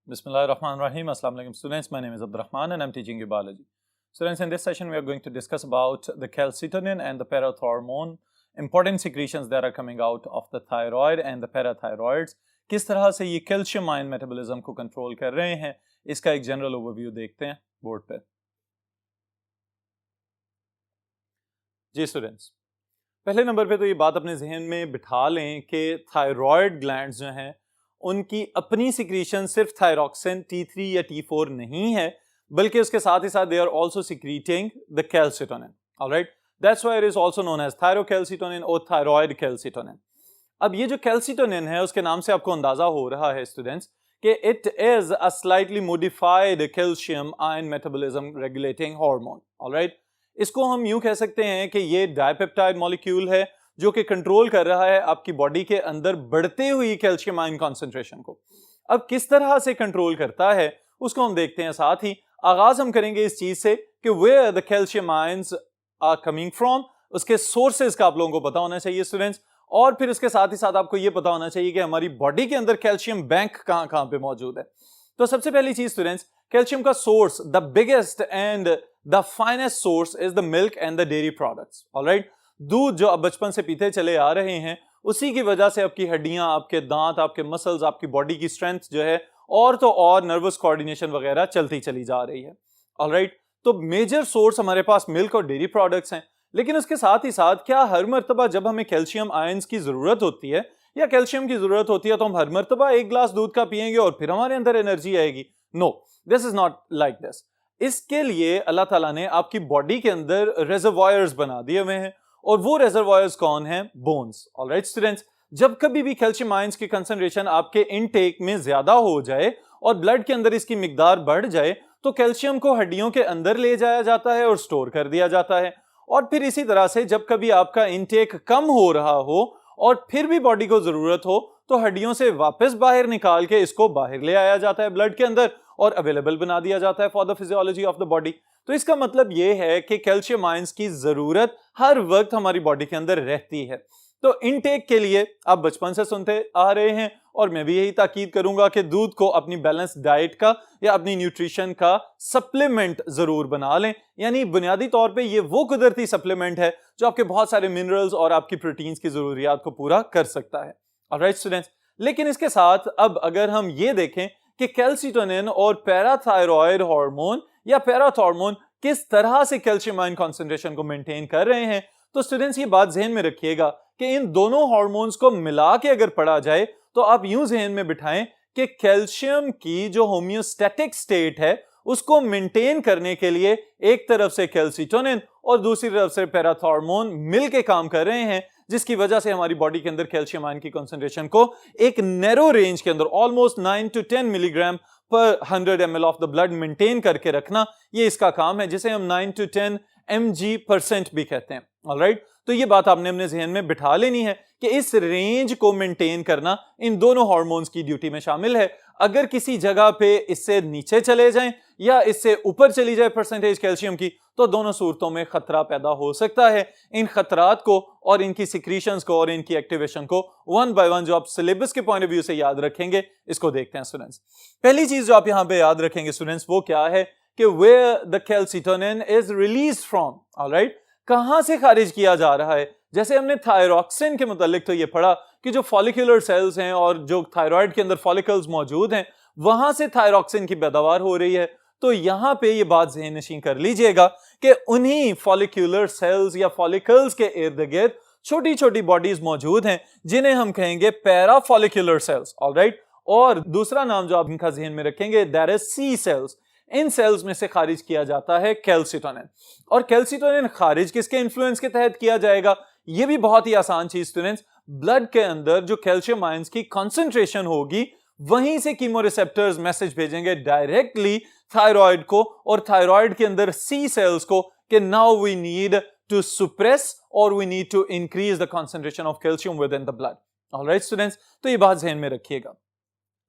Bismillahirrahmanirrahim. Assalamu alaikum students. My name is Abdurrahman and I'm teaching you biology. Students, in this session we are going to discuss about the calcitonin and the parathormone, important secretions that are coming out of the thyroid and the parathyroids. किस तरह से ये calcium ion metabolism को control कर रहे हैं, इसका एक जनरल ओवरव्यू देखते हैं बोर्ड पे। जी स्टूडेंट्स, पहले नंबर पे तो ये बात अपने जहन में बिठा लें कि थायराइड ग्लैंड्स जो हैं उनकी अपनी सिक्रीशन सिर्फ थायरॉक्सिन T3 या T4 नहीं है, बल्कि उसके साथ ही साथ they are also secreting the calcitonin. Alright, that's why it is also known as thyrocalcitonin और थायराइड कैल्सिटोनिन। अब ये जो कैल्सिटोनिन है उसके नाम से आपको अंदाजा हो रहा है स्टूडेंट्स कि it is a slightly modified calcium ion metabolism regulating hormone. Alright, इसको हम यूं कह सकते हैं कि ये डाइपेप्टाइड मॉलिक्यूल है जो कि कंट्रोल कर रहा है आपकी बॉडी के अंदर बढ़ते हुई कैल्शियम आयन कॉन्सेंट्रेशन को। अब किस तरह से कंट्रोल करता है उसको हम देखते हैं। साथ ही आगाज हम करेंगे इस चीज से कि where the calcium ions are coming from, उसके सोर्सेज का आप लोगों को पता होना चाहिए स्टूडेंट्स। और फिर उसके साथ ही साथ आपको यह पता होना चाहिए कि हमारी बॉडी के अंदर कैल्शियम बैंक कहां कहां पे मौजूद है। तो सबसे पहली चीज स्टूडेंट्स, कैल्शियम का source, the biggest and the finest source is the milk and the dairy products. Alright, दूध जो आप बचपन से पीते चले आ रहे हैं उसी की वजह से आपकी हड्डियां, आपके दांत, आपके मसल्स, आपकी बॉडी की स्ट्रेंथ जो है और तो और नर्वस कोऑर्डिनेशन वगैरह चलती चली जा रही है। ऑलराइट, तो मेजर सोर्स हमारे पास मिल्क और डेयरी प्रोडक्ट्स हैं। लेकिन उसके साथ ही साथ क्या हर मर्तबा जब हमें कैल्शियम आयंस की जरूरत होती है या कैल्शियम की जरूरत होती है तो हम हर मर्तबा एक ग्लास दूध का पिएंगे और फिर हमारे अंदर एनर्जी आएगी? No, this is not like this. इसके लिए अल्लाह ताला ने आपकी बॉडी के अंदर रिजर्वॉयर्स बना दिए हुए हैं और वो रिजर्वॉयर्स कौन है? बोन्स। ऑलराइट स्टूडेंट्स, जब कभी भी कैल्शियम आयंस की कंसंट्रेशन आपके इनटेक में ज्यादा हो जाए और ब्लड के अंदर इसकी मिकदार बढ़ जाए तो कैल्शियम को हड्डियों के अंदर ले जाया जाता है और स्टोर कर दिया जाता है। और फिर इसी तरह से जब कभी आपका इनटेक कम हो रहा हो और फिर भी बॉडी को जरूरत हो तो हड्डियों से वापस बाहर निकाल के इसको बाहर ले आया जाता है ब्लड के अंदर और अवेलेबल बना दिया जाता है for the physiology of the body. तो इसका मतलब यह है कि कैल्शियम आयंस की जरूरत हर वक्त हमारी बॉडी के अंदर रहती है। तो इनटेक के लिए आप बचपन से सुनते आ रहे हैं और मैं भी यही ताकीद करूंगा कि दूध को अपनी बैलेंस डाइट का या अपनी न्यूट्रिशन का सप्लीमेंट जरूर बना लें। यानी बुनियादी तौर पे ये वो कुदरती सप्लीमेंट है जो आपके बहुत सारे मिनरल्स और आपकी प्रोटीन्स की जरूरियात को पूरा कर सकता है। ऑलराइट स्टूडेंट्स, लेकिन इसके साथ अब अगर हम ये देखें कि कैल्सिटोनिन और पैराथायरॉयड हार्मोन या पैराथॉर्मोन किस तरह से कैल्शियम आयन कॉन्सेंट्रेशन को मेंटेन कर रहे हैं, तो स्टूडेंट्स ये बात जहन में रखिएगा कि इन दोनों हार्मोन्स को मिला के अगर पढ़ा जाए तो आप यूं जहन में बिठाएं कि कैल्शियम की जो होम्योस्टैटिक स्टेट है उसको मेंटेन करने के लिए एक तरफ से कैल्सिटोनिन और दूसरी तरफ से पैराथॉर्मोन मिलके काम कर रहे हैं, जिसकी वजह से हमारी बॉडी के अंदर कैल्शियम आयन की कंसंट्रेशन को एक नैरो रेंज के अंदर ऑलमोस्ट 9 to 10 मिलीग्राम पर 100 ml of the blood maintain करके रखना, ये इसका काम है, जिसे हम 9 to 10 mg% भी कहते हैं। ऑलराइट, तो ये बात आपने अपने जहन में बिठा लेनी है कि इस रेंज को मेंटेन करना इन दोनों हार्मोन्स की ड्यूटी में शामिल है। अगर किसी जगह पे इससे नीचे चले जाएं या इससे ऊपर चली जाए परसेंटेज कैल्शियम की तो दोनों सूरतों में खतरा पैदा हो सकता है। इन खतरात को और इनकी सिक्रीशंस को और इनकी एक्टिवेशन को वन बाय वन जो आप सिलेबस के पॉइंट ऑफ व्यू से याद रखेंगे, इसको देखते हैं स्टूडेंट्स। पहली चीज जो आप यहां पे याद रखेंगे स्टूडेंट्स वो क्या है कि where the calcitonin is release from. Alright, कहां से खारिज किया जा रहा है? जैसे हमने थायरॉक्सिन के मुतालिक तो ये पढ़ा कि जो फॉलिकुलर सेल्स हैं और जो थायराइड के अंदर फॉलिकल्स मौजूद हैं वहां से थायरॉक्सिन की पैदावार हो रही है। तो यहां पे ये बात ज़हन नशीं कर लीजिएगा कि उन्हीं फॉलिकुलर सेल्स या फॉलिकल्स के इर्द गिर्द छोटी छोटी बॉडीज मौजूद हैं जिन्हें हम कहेंगे पैराफॉलिकुलर सेल्स। ऑलराइट, और दूसरा नाम जो आप इनका ज़हन में रखेंगे दैट इज सी सेल्स। इन सेल्स में से खारिज किया जाता है कैल्सिटोनिन। और कैल्सिटोनिन खारिज किसके इन्फ्लुएंस के तहत किया जाएगा? ये भी बहुत ही आसान चीज स्टूडेंट्स, ब्लड के अंदर जो कैल्शियम आयंस की कंसंट्रेशन होगी वहीं से कीमोरिसेप्टर्स मैसेज भेजेंगे डायरेक्टली थायराइड को और थायराइड के अंदर सी सेल्स को कि now we need to suppress और we need to increase the concentration of calcium with in the blood. Alright students, तो ये बात ध्यान में रखिएगा।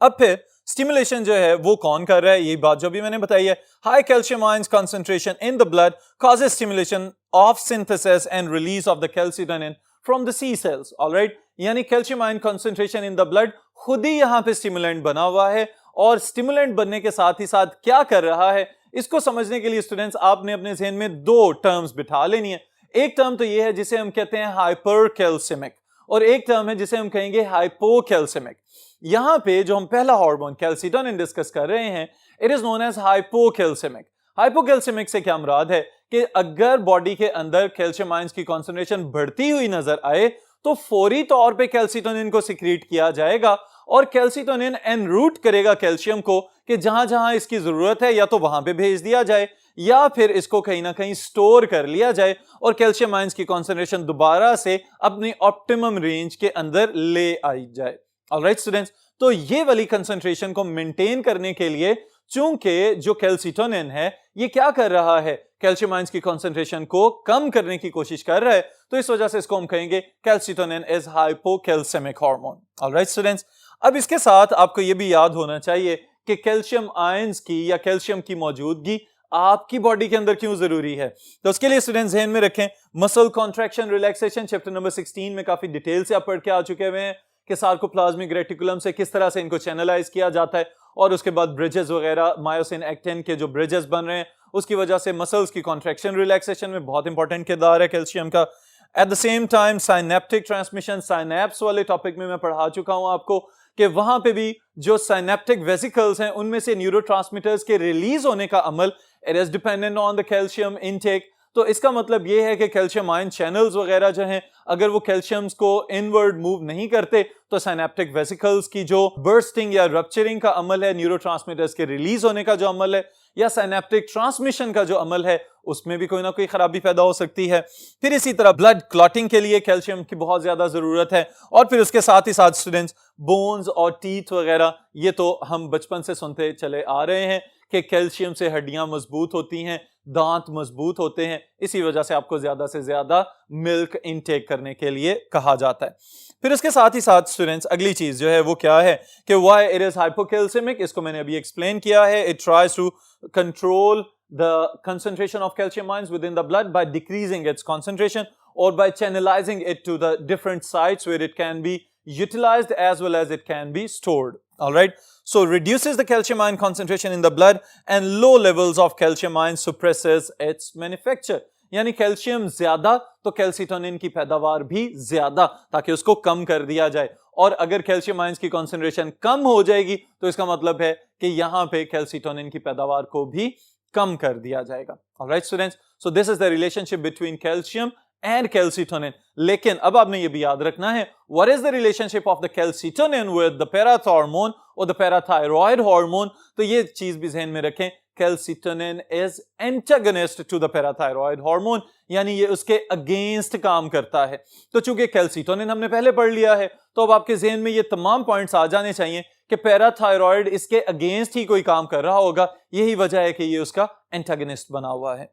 अब फिर स्टिमुलेशन जो है वो कौन कर रहा है? ये बात जो भी मैंने बताई है, high calcium ions concentration in the blood causes stimulation of synthesis and release of the calcitonin from the C cells. Alright, यानी calcium ion concentration in the blood खुद ही यहां पे स्टिमुलेंट बना हुआ है और स्टिमुलेंट बनने के साथ ही साथ क्या कर रहा है, इसको समझने के लिए स्टूडेंट्स आपने अपने जहन में दो टर्म्स बिठा लेनी है। एक टर्म तो ये है जिसे हम कहते हैं हाइपरकैल्सिमिक, और एक टर्म है जिसे हम कहेंगे हाइपोकैल्सिमिक। यहां पे जो हम पहला हार्मोन कैल्सिटोनिन डिस्कस कर रहे हैं, it is known as hypocalcaemic. Hypocalcaemic से क्या मुराद है कि अगर बॉडी के अंदर कैल्शियम आयंस की कॉन्सेंट्रेशन बढ़ती हुई नजर आए तो फौरी तौर पे कैल्सिटोनिन को सिक्रीट किया जाएगा और कैल्सिटोनिन एनरूट करेगा कैल्शियम को कि जहां जहां इसकी जरूरत है या तो वहां पे भेज दिया जाए या फिर इसको कहीं ना कहीं स्टोर कर लिया जाए और कैल्शियम आयंस की कॉन्सेंट्रेशन दोबारा से अपनी ऑप्टिमम रेंज के अंदर ले आई जाए। ऑलराइट स्टूडेंट्स, तो ये वाली कंसंट्रेशन को मेंटेन करने के लिए चूंकि जो कैल्सिटोनिन है ये क्या कर रहा है, कैल्शियम आयंस की कंसंट्रेशन को कम करने की कोशिश कर रहा है, तो इस वजह से इसको हम कहेंगे calcitonin is hypocalcemic hormone. Alright students, अब इसके साथ आपको ये भी याद होना चाहिए कि कैल्शियम आयंस की या कैल्शियम की मौजूदगी आपकी बॉडी के अंदर क्यों जरूरी है। तो उसके लिए स्टूडेंट्स ध्यान में रखें, muscle contraction relaxation chapter number 16 में काफी डिटेल से आप पढ़ के आ चुके हुए हैं कि सार्कोप्लाज्मिक रेटिकुलम से किस तरह से इनको चैनलाइज किया जाता है और उसके बाद ब्रिजेस वगैरह मायोसिन एक्टिन के जो ब्रिजेस बन रहे हैं उसकी वजह से मसल्स की कॉन्ट्रैक्शन रिलैक्सेशन में बहुत इंपॉर्टेंट किरदार है कैल्शियम का। At the same time synaptic transmission, synapse वाले टॉपिक में मैं पढ़ा चुका हूं आपको कि वहां पे भी जो साइनेप्टिक वेसिकल्स हैं उनमें से न्यूरोट्रांसमीटर्स के रिलीज होने का अमल it is dependent on the calcium intake. तो इसका मतलब यह है कि कैल्शियम आयन चैनल्स वगैरह जो हैं अगर वो कैल्शियम्स को इनवर्ड मूव नहीं करते तो साइनेप्टिक वेसिकल्स की जो बर्स्टिंग या रप्चरिंग का अमल है, न्यूरोट्रांसमीटर्स के रिलीज होने का जो अमल है या साइनेप्टिक ट्रांसमिशन का जो अमल है, उसमें भी कोई ना कोई खराबी पैदा हो सकती है। फिर इसी तरह ब्लड क्लॉटिंग के लिए कैल्शियम की बहुत ज्यादा जरूरत है और फिर उसके साथ ही साथ स्टूडेंट्स बोन्स और टीथ वगैरह, ये तो हम बचपन से सुनते चले आ रहे हैं कि कैल्शियम से हड्डियां मजबूत होती हैं, दांत मजबूत होते हैं, इसी वजह से आपको ज्यादा से ज्यादा मिल्क इनटेक करने के लिए कहा जाता है। फिर उसके साथ ही साथ स्टूडेंट्स अगली चीज जो है वो क्या है कि व्हाई इट इज हाइपोकैल्सिमिक, इसको मैंने अभी एक्सप्लेन किया है। It tries to control the concentration of calcium ions within the blood by decreasing its concentration or by channelizing it to the different sites where it can be utilized as well as it can be stored. All right, so reduces the calcium ion concentration in the blood and low levels of calcium ion suppresses its manufacture. यानी calcium ज्यादा तो calcitonin की पैदावार भी ज्यादा, ताकि उसको कम कर दिया जाए। और अगर कैल्शियम आयंस की कंसंट्रेशन कम हो जाएगी तो इसका मतलब है कि यहां पे कैल्सिटोनिन की पैदावार को भी कम कर दिया जाएगा। Alright students, so this is the relationship between calcium and calcitonin. लेकिन अब आपने ये भी याद रखना है, what is the relationship of the calcitonin with the parathormone और द पैराथायरॉयड हार्मोन। तो ये चीज भी ध्यान में रखें, calcitonin is antagonist to the parathyroid hormone, यानी ये उसके अगेंस्ट काम करता है। तो चूंकि कैल्सिटोनिन हमने पहले पढ़ लिया है तो अब आपके जहन में ये तमाम पॉइंट्स आ जाने चाहिए कि पैराथायरॉयड इसके अगेंस्ट ही कोई काम कर रहा होगा, यही वजह है कि ये उसका एंटागोनिस्ट बना हुआ है।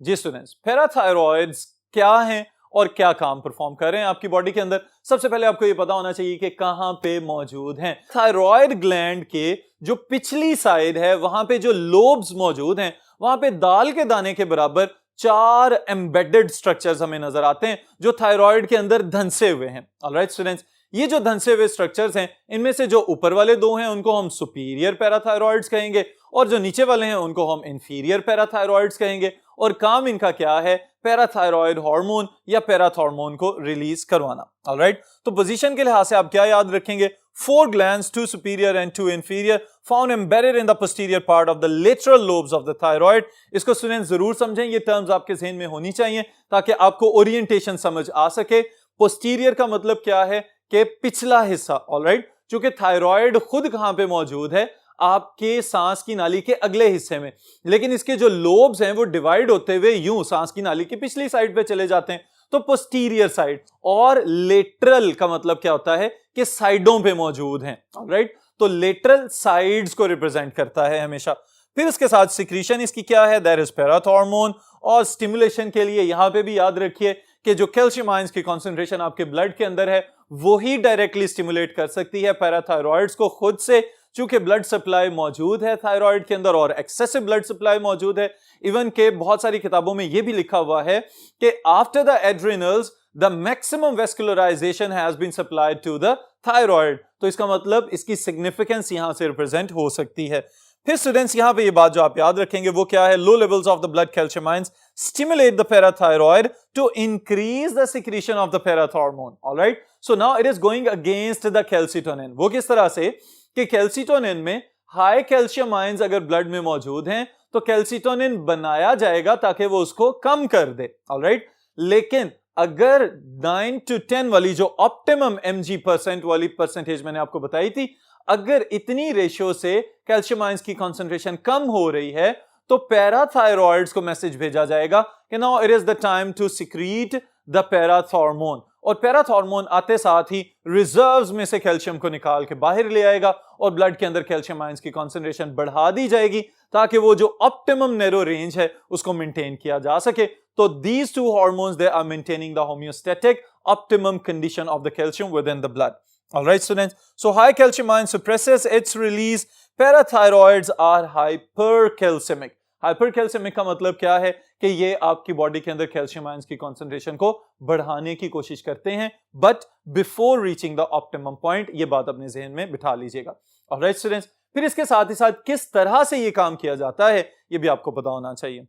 जी स्टूडेंट्स, पैराथायरॉयड्स क्या हैं और क्या काम परफॉर्म कर रहे हैं आपकी बॉडी के अंदर। सबसे पहले आपको ये पता होना चाहिए कि कहां पे मौजूद हैं। थायराइड ग्लैंड के जो पिछली साइड है वहां पे जो लोब्स मौजूद हैं, वहां पे दाल के दाने के बराबर 4 एम्बेडेड स्ट्रक्चर्स हमें नजर आते हैं जो थायराइड के अंदर धंसे हुए हैं। ऑलराइट स्टूडेंट्स, ये जो धंसे हुए स्ट्रक्चर्स हैं इनमें से जो ऊपर वाले 2 हैं उनको हम सुपीरियर पैराथायरॉइड्स कहेंगे और जो नीचे वाले हैं उनको हम इंफीरियर पैराथायरॉइड्स कहेंगे। और काम इनका क्या है, पैराथायरॉयड हार्मोन या पैराथॉर्मोन को रिलीज करवाना। ऑलराइट, तो पोजीशन के लिहाज से आप क्या याद रखेंगे, 4 glands, 2 superior and 2 inferior, found embedded in the posterior part of the lateral lobes of the thyroid. इसको स्टूडेंट जरूर समझें, ये टर्म्स आपके जहन में होनी चाहिए ताकि आपको ओरिएंटेशन समझ आ सके। पोस्टीरियर का मतलब क्या है कि पिछला हिस्सा। ऑलराइट, चूंकि थायराइड खुद कहां पे मौजूद है, आपके सांस की नाली के अगले हिस्से में, लेकिन इसके जो लोब्स हैं वो डिवाइड होते हुए यूं सांस की नाली की पिछली साइड पे चले जाते हैं, तो पोस्टीरियर साइड। और लेटरल का मतलब क्या होता है कि साइडों पे मौजूद हैं। ऑलराइट, तो लेटरल साइड्स को रिप्रेजेंट करता है हमेशा। फिर इसके साथ सिक्रीशन इसकी क्या है, दैट इज पैराथॉर्मोन। और स्टिमुलेशन के लिए यहां पे भी याद रखिए कि जो कैल्शियम आयंस की कॉन्सेंट्रेशन आपके ब्लड के अंदर है वही डायरेक्टली स्टिमुलेट कर सकती है पैराथायरॉइड्स को खुद से चूंकि ब्लड सप्लाई मौजूद है थायराइड के अंदर और एक्सेसिव ब्लड सप्लाई मौजूद है, इवन के बहुत सारी किताबों में यह भी लिखा हुआ है कि after the adrenals the maximum vascularisation has been supplied to the thyroid. तो इसका मतलब इसकी सिग्निफिकेंस यहां से रिप्रेजेंट हो सकती है। फिर स्टूडेंट्स यहां पे ये बात जो आप याद रखेंगे वो क्या है, low levels of the blood calcium ions stimulate the parathyroid to increase the secretion of the parathormone. Alright, so now it is going against the calcitonin. वो किस तरह से कि कैल्सिटोनिन में हाई कैल्शियम आयंस अगर ब्लड में मौजूद हैं तो कैल्सिटोनिन बनाया जाएगा ताकि वो उसको कम कर दे। ऑलराइट, लेकिन अगर 9 to 10 वाली जो ऑप्टिमम mg% वाली परसेंटेज मैंने आपको बताई थी, अगर इतनी रेशियो से कैल्शियम आयंस की कंसंट्रेशन कम हो रही है तो पैराथायरॉइड्स को मैसेज भेजा जाएगा कि now it is the time to secrete the parathormone. और पैराथॉर्मोन आते साथ ही रिजर्व्स में से कैल्शियम को निकाल के बाहर ले आएगा और ब्लड के अंदर कैल्शियम आयंस की कंसंट्रेशन बढ़ा दी जाएगी ताकि वो जो ऑप्टिमम नैरो रेंज है उसको मेंटेन किया जा सके। तो these two hormones, they are maintaining the homeostatic optimum condition of the calcium within the blood. All right, students. So high calcium ion suppresses its release. Parathyroids are hypercalcemic. Hypercalcemic का मतलब क्या है कि ये आपकी बॉडी के अंदर calcium ions की कंसंट्रेशन को बढ़ाने की कोशिश करते हैं, but before reaching the optimum point. ये बात अपने जहन में बिठा लीजिएगा। All right, students. फिर इसके साथ ही साथ किस तरह से ये काम किया जाता है ये भी आपको पता होना चाहिए।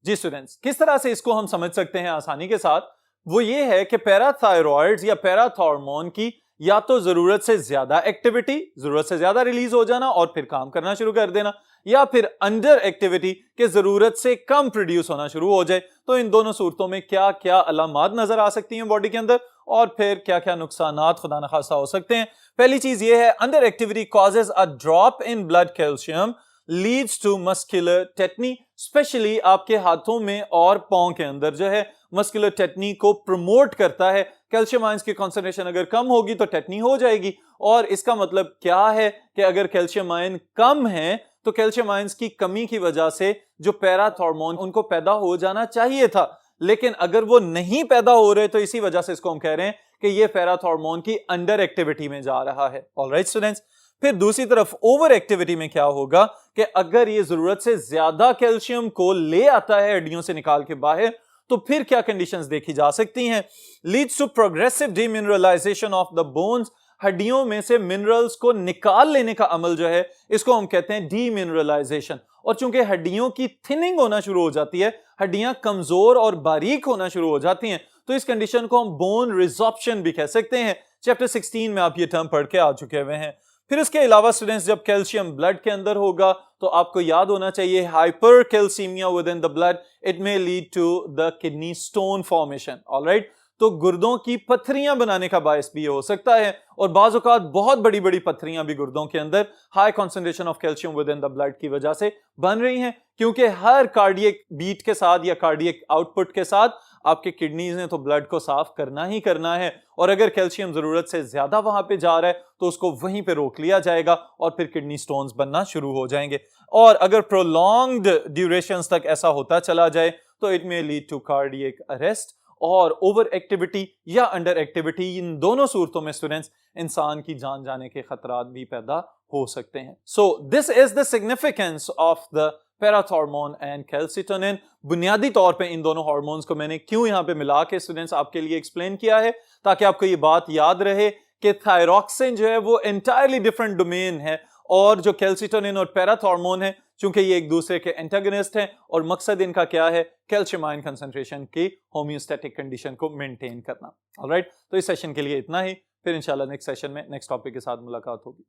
जी स्टूडेंट्स, किस तरह से इसको हम समझ सकते हैं आसानी के साथ, वो ये है कि पैराथायरॉइड्स या पैराथॉर्मोन की या तो जरूरत से ज्यादा एक्टिविटी, जरूरत से ज्यादा रिलीज हो जाना और फिर काम करना शुरू कर देना, या फिर अंडर एक्टिविटी के जरूरत से कम प्रोड्यूस होना शुरू हो जाए। तो इन दोनों सूरतों में क्या क्या अलामात नजर आ सकती हैं बॉडी के अंदर और फिर क्या क्या नुकसानात खुदा न खासा हो सकते हैं। पहली चीज ये है, under activity causes a drop in blood calcium leads to muscular tetany. Specially आपके हाथों में और पांव के अंदर जो है मस्कुलर टेटनी को प्रमोट करता है। कैल्शियम आयंस की कंसंट्रेशन अगर कम होगी तो टेटनी हो जाएगी, और इसका मतलब क्या है कि अगर कैल्शियम आयन कम है तो कैल्शियम आयंस की कमी की वजह से जो पैराथॉर्मोन उनको पैदा हो जाना चाहिए था, लेकिन अगर वो नहीं पैदा हो रहे तो इसी वजह से इसको हम कह रहे हैं कि ये पैराथॉर्मोन की अंडर एक्टिविटी में जा रहा है। ऑलराइट स्टूडेंट्स, फिर दूसरी तरफ ओवर एक्टिविटी में क्या होगा कि अगर ये जरूरत से ज्यादा कैल्शियम को ले आता है हड्डियों से निकाल के बाहर, तो फिर क्या कंडीशंस देखी जा सकती हैं। Leads to progressive demineralization of the bones. हड्डियों में से मिनरल्स को निकाल लेने का अमल जो है इसको हम कहते हैं डीमिनरलाइजेशन। और चूंकि हड्डियों की थिनिंग होना शुरू हो जाती है, हड्डियां कमजोर और बारीक होना शुरू हो जाती हैं, तो इस कंडीशन को हम बोन रिजॉर्प्शन भी कह सकते हैं। चैप्टर 16 में आप ये टर्म पढ़ के आ चुके हुए हैं। फिर इसके अलावा स्टूडेंट्स, जब कैल्शियम ब्लड के अंदर होगा तो आपको याद होना चाहिए hypercalcemia with in the blood, it may lead to the kidney stone formation. Alright, तो गुर्दों की पत्थरियां बनाने का बायस भी हो सकता है, और बाज़ औक़ात बहुत बड़ी बड़ी पत्थरियां भी गुर्दों के अंदर high concentration of calcium with in the blood की वजह से बन रही हैं, क्योंकि हर कार्डियक बीट के साथ या कार्डियक आउटपुट के साथ आपके किडनीज ने तो ब्लड को साफ करना ही करना है, और अगर कैल्शियम जरूरत से ज्यादा वहां पे जा रहा है तो उसको वहीं पे रोक लिया जाएगा और फिर किडनी स्टोन्स बनना शुरू हो जाएंगे। और अगर प्रोलॉन्ग्ड ड्यूरेशंस तक ऐसा होता चला जाए तो it may lead to cardiac arrest. और ओवर एक्टिविटी या अंडर एक्टिविटी, इन दोनों सूरतों में स्टूडेंट्स इंसान की जान जाने के खतरात भी पैदा हो सकते हैं। सो this is the significance of the parathormone and calcitonin. बुनियादी तौर पे इन दोनों हार्मोन्स को मैंने क्यों यहां पे मिला के स्टूडेंट्स आपके लिए एक्सप्लेन किया है, ताकि आपको ये बात याद रहे कि थायरॉक्सिन जो है वो एंटायरली डिफरेंट डोमेन है, और जो कैल्सिटोनिन और पैराथॉर्मोन है चूंकि ये एक दूसरे के एंटागनिस्ट हैं, और मकसद इनका क्या है, कैल्शियम आयन कंसंट्रेशन की होम्योस्टैटिक कंडीशन को मेंटेन करना। ऑलराइट, तो इस सेशन के लिए इतना ही, फिर इंशाल्लाह नेक्स्ट सेशन में नेक्स्ट टॉपिक के साथ मुलाकात होगी।